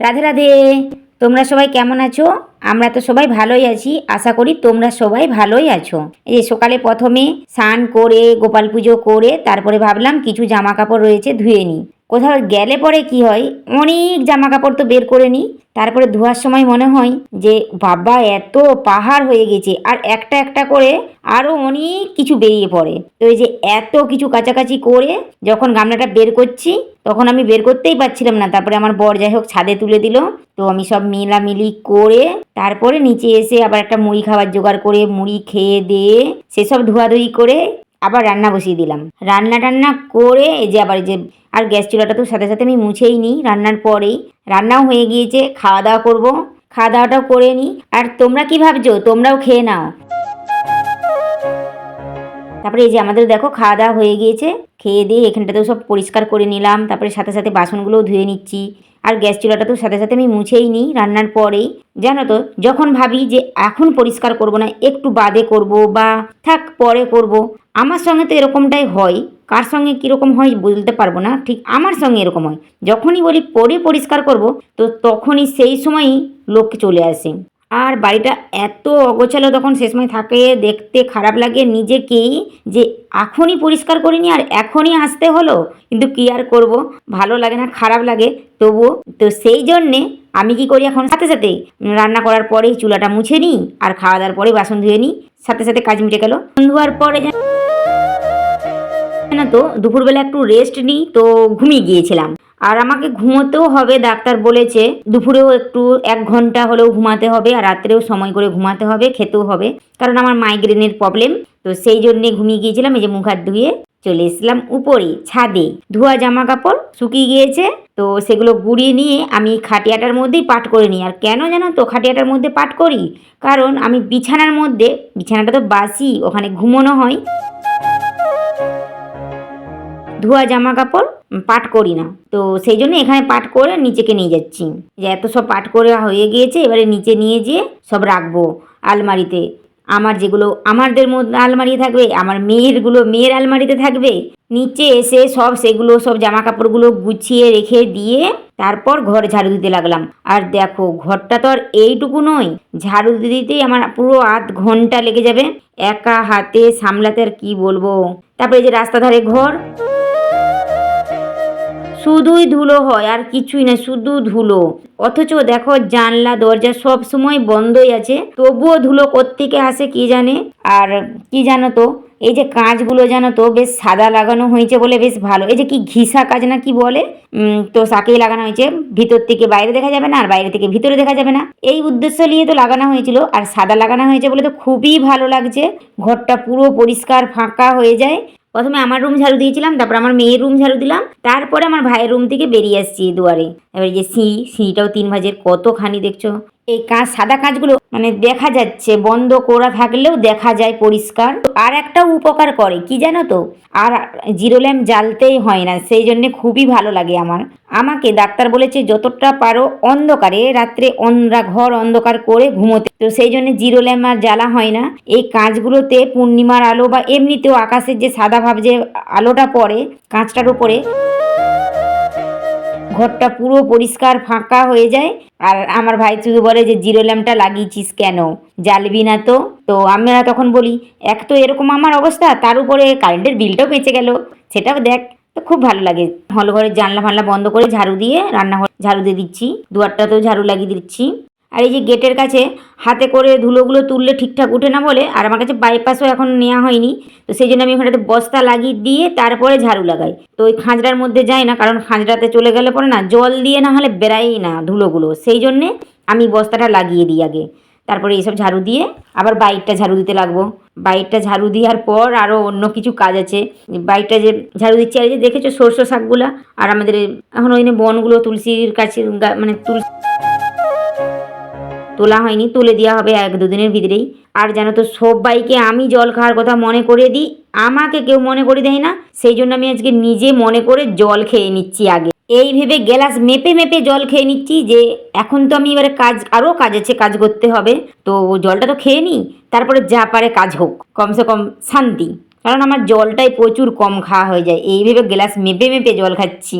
রাধে রাধে। তোমরা সবাই কেমন আছো? আমরা তো সবাই ভালোই আছি, আশা করি তোমরা সবাই ভালোই আছো। এই যে সকালে প্রথমে স্নান করে গোপাল পুজো করে তারপরে ভাবলাম কিছু জামা কাপড় রয়েছে ধুয়ে নিই। কোথাও গেলে পরে কি হয়, অনেক জামা কাপড় তো বের করে নিই, তারপরে ধোয়ার সময় মনে হয় যে বাবা এত পাহাড় হয়ে গেছে, আর একটা একটা করে আরও অনেক কিছু বেরিয়ে পড়ে। তো এই যে এত কিছু কাচাকাচি করে যখন গামলাটা বের করছি তখন আমি বের করতেই পারছিলাম না। তারপরে আমার বর যাই হোক ছাদে তুলে দিল, তো আমি সব মিলামিলি করে তারপরে নিচে এসে আবার একটা মুড়ি খাবার জোগাড় করে মুড়ি খেয়ে দিয়ে সেসব ধোয়াধুয়ি করে আবার রান্না বসিয়ে দিলাম। রান্না টান্না করে এই যে আবার এই যে আর গ্যাস চুলাটা তো সাথে সাথে আমি মুছেই নিই রান্নার পরেই। রান্নাও হয়ে গিয়েছে, খাওয়া দাওয়া করবো, খাওয়া দাওয়াটাও করে নিই। আর তোমরা কি ভাবছো? তোমরাও খেয়ে নাও। তারপরে এই যে আমাদের দেখো খাওয়া দাওয়া হয়ে গিয়েছে, খেয়ে দিয়ে এখানটাতেও সব পরিষ্কার করে নিলাম, তারপরে সাথে সাথে বাসনগুলোও ধুয়ে নিচ্ছি। আর গ্যাস চুলাটা তো সাথে সাথে আমি মুছেই নিই রান্নার পরেই। জানো তো, যখন ভাবি যে এখন পরিষ্কার করব না, একটু বাদে করব বা থাক পরে করব, আমার সঙ্গে তো এরকমটাই হয়। কার সঙ্গে কীরকম হয় বলতে পারবো না, ঠিক আমার সঙ্গে এরকম হয়। যখনই বলি পরে পরিষ্কার করব, তো তখনই সেই সময়ই লোক চলে আসে। আর বাড়িটা এত অগোছালো তখন সে সময় থাকে, দেখতে খারাপ লাগে নিজেকেই যে এখনই পরিষ্কার করিনি আর এখনই আসতে হলো। কিন্তু কী আর করব, ভালো লাগে না, খারাপ লাগে তবুও। তো সেই জন্যে আমি কি করি, এখন সাথে সাথে রান্না করার পরেই চুলাটা মুছে নিই আর খাওয়া দাওয়ার পরে বাসন ধুয়ে নিই, সাথে সাথে কাজ মিটে গেল। ধোয়ার পরে না তো দুপুরবেলা একটু রেস্ট নিই, তো ঘুমিয়ে গিয়েছিলাম। আর আমাকে ঘুমোতেও হবে, ডাক্তার বলেছে দুপুরেও একটু 1 ঘন্টা হলেও ঘুমাতে হবে, আর রাত্রেও সময় করে ঘুমাতে হবে, খেতেও হবে, কারণ আমার মাইগ্রেনের প্রবলেম। তো সেই জন্যে ঘুমিয়ে গিয়েছিলাম। এই যে মুখ হাত ধুয়ে চলে এসেছিলাম উপরে ছাদে। ধোয়া জামা কাপড় শুকিয়ে গিয়েছে, তো সেগুলো গুঁড়িয়ে নিয়ে আমি খাটিয়াটার মধ্যেই পাট করে নিই। আর কেন জানো তো খাটিয়াটার মধ্যে পাট করি? কারণ আমি বিছানার মধ্যে, বিছানাটা তো বাসি, ওখানে ঘুমোনো হয়, ধোয়া জামা কাপড় পাট করি না। তো সেই জন্য এখানে পাট করে নিচেকে নিয়ে যাচ্ছি। যে এত সব পাট করে হয়ে গিয়েছে, এবারে নিচে নিয়ে যেয়ে সব রাখবো আলমারিতে। আমার যেগুলো আমাদের মধ্যে আলমারি থাকবে, আমার মেয়েরগুলো মেয়ের আলমারিতে থাকবে। নিচে এসে সব সেগুলো সব জামা কাপড়গুলো গুছিয়ে রেখে দিয়ে তারপর ঘর ঝাড়ু দিতে লাগলাম। আর দেখো ঘরটা তো আর এইটুকু নয়, ঝাড়ু দিতেই আমার পুরো 1/2 ঘন্টা লেগে যাবে একা হাতে সামলাতে। আর কি বলবো। তারপরে যে রাস্তা ধারে ঘর, শুধুই ধুলো হয় আর কিছুই না, শুধু ধুলো। অথচ দেখো জানলা দরজা সব সময় বন্ধই আছে, তবুও ধুলো কোত্থেকে আসে কি জানে। আর কি জানো তো, এই যে কাঁচগুলো জানো তো বেশ সাদা লাগানো হয়েছে বলে বেশ ভালো। এই যে কি ঘিসা কাজ না কি বলে, তো সাকেই লাগানো হয়েছে, ভিতর থেকে বাইরে দেখা যাবে না আর বাইরে থেকে ভিতরে দেখা যাবে না, এই উদ্দেশ্য নিয়ে তো লাগানো হয়েছিল। আর সাদা লাগানো হয়েছে বলে তো খুবই ভালো লাগছে, ঘরটা পুরো পরিষ্কার ফাঁকা হয়ে যায়। প্রথমে আমার রুম ঝাড়ু দিয়েছিলাম, তারপর আমার মেয়ের রুম ঝাড়ু দিলাম, তারপরে আমার ভাইয়ের রুম থেকে বেরিয়ে আসছি দুয়ারে। এবার যে সিঁড়িটাও 3 ভাঁজের, কতখানি দেখছো। এই কাঁচ সাদা কাঁচগুলো মানে দেখা যাচ্ছে, বন্ধ করা থাকলেও দেখা যায় পরিষ্কার। আর একটা উপকার করে কি জানো তো, আর জিরো ল্যাম্প জ্বালতেই হয় না, সেই জন্যে খুবই ভালো লাগে আমার। আমাকে ডাক্তার বলেছে যতটা পারো অন্ধকারে রাত্রে ঘর অন্ধকার করে ঘুমোতে, তো সেই জন্য জিরো ল্যাম্প আর জ্বালা হয় না। এই কাঁচগুলোতে পূর্ণিমার আলো বা এমনিতেও আকাশের যে সাদা ভাব যে আলোটা পড়ে কাঁচটার উপরে, ঘরটা পুরো পরিষ্কার ফাঁকা হয়ে যায়। আর আমার ভাই শুধু বলে যে জিরো ল্যাম্পটা লাগিয়েছিস কেন, জ্বালবি না তো। তো আমরা তখন বলি এক তো এরকম আমার অবস্থা, তার উপরে কারেন্টের বিলটাও বেঁচে গেল, সেটাও দেখ। তো খুব ভালো লাগে। হল ঘরের জানলা ফানলা বন্ধ করে ঝাড়ু দিয়ে রান্নাঘর ঝাড়ু দিয়ে দিচ্ছি, দুয়ারটাতেও ঝাড়ু লাগিয়ে দিচ্ছি। আর এই যে গেটের কাছে হাতে করে ধুলোগুলো তুললে ঠিকঠাক উঠে না বলে, আর আমার কাছে বাইপাসও এখন নেওয়া হয়নি, তো সেই জন্য আমি ওখানটাতে বস্তা লাগিয়ে দিয়ে তারপরে ঝাড়ু লাগাই। তো ওই খাঁজড়ার মধ্যে যায় না, কারণ খাঁজড়াতে চলে গেলে পরে না জল দিয়ে না হলে বেরাই না ধুলোগুলো, সেই জন্যে আমি বস্তাটা লাগিয়ে দিই আগে, তারপরে এইসব ঝাড়ু দিয়ে আবার বাইকটা ঝাড়ু দিতে লাগবো। বাইকটা ঝাড়ু দেওয়ার পর আরও অন্য কিছু কাজ আছে। বাইকটা যে ঝাড়ু দিচ্ছি, আর যে দেখেছো সরষে শাকগুলা, আর আমাদের এখন ওই বনগুলো তুলসীর কাছে মানে তোলা হয়নি, তুলে দেওয়া হবে 1-2 দিনের ভিতরেই। আর জানো তো সবাইকে আমি জল খাওয়ার কথা মনে করে দিই, আমাকে কেউ মনে করে দেয় না, সেই জন্য আমি আজকে নিজে মনে করে জল খেয়ে নিচ্ছি আগে। এই ভেবে গ্লাস মেপে মেপে জল খেয়ে নিচ্ছি যে এখন তো আমি এবারে আরও কাজ আছে, কাজ করতে হবে, তো জলটা তো খেয়ে নিই, তারপরে যা পারে কাজ হোক, কমসে কম শান্তি। কারণ আমার জলটাই প্রচুর কম খাওয়া হয়ে যায়, এই ভেবে গ্লাস মেপে মেপে জল খাচ্ছি।